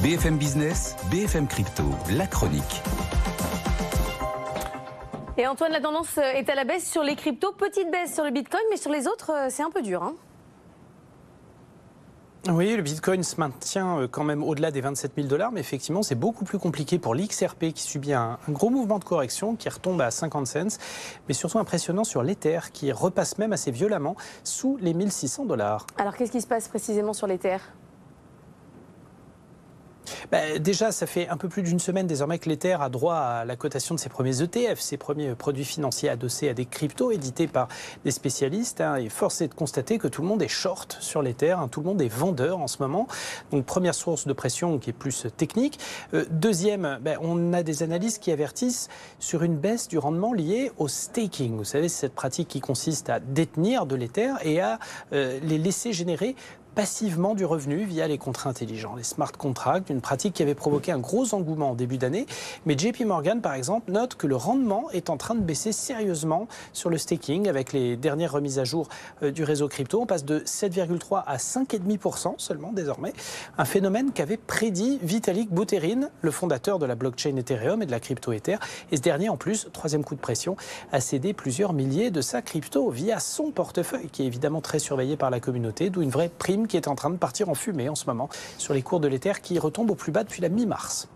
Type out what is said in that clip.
BFM Business, BFM Crypto, la chronique. Et Antoine, la tendance est à la baisse sur les cryptos. Petite baisse sur le Bitcoin, mais sur les autres, c'est un peu dur. Oui, le Bitcoin se maintient quand même au-delà des 27 000 $, mais effectivement, c'est beaucoup plus compliqué pour l'XRP qui subit un gros mouvement de correction, qui retombe à 50 cents, mais surtout impressionnant sur l'Ether, qui repasse même assez violemment sous les 1600 $. Alors, qu'est-ce qui se passe précisément sur l'Ether ? Déjà, ça fait un peu plus d'une semaine désormais que l'Ether a droit à la cotation de ses premiers ETF, ses premiers produits financiers adossés à des cryptos édités par des spécialistes. Et force est de constater que tout le monde est short sur l'Ether, tout le monde est vendeur en ce moment. Donc première source de pression qui est plus technique. Deuxième, on a des analystes qui avertissent sur une baisse du rendement lié au staking. Vous savez, c'est cette pratique qui consiste à détenir de l'Ether et à les laisser générer passivement du revenu via les contrats intelligents, les smart contracts, une pratique qui avait provoqué un gros engouement en début d'année. Mais JP Morgan, par exemple, note que le rendement est en train de baisser sérieusement sur le staking avec les dernières remises à jour du réseau crypto. On passe de 7,3 à 5,5% seulement désormais. Un phénomène qu'avait prédit Vitalik Buterin, le fondateur de la blockchain Ethereum et de la crypto Ether. Et ce dernier, en plus, troisième coup de pression, a cédé plusieurs milliers de sa crypto via son portefeuille, qui est évidemment très surveillé par la communauté, d'où une vraie prime qui est en train de partir en fumée en ce moment sur les cours de l'Ether qui retombent au plus bas depuis la mi-mars.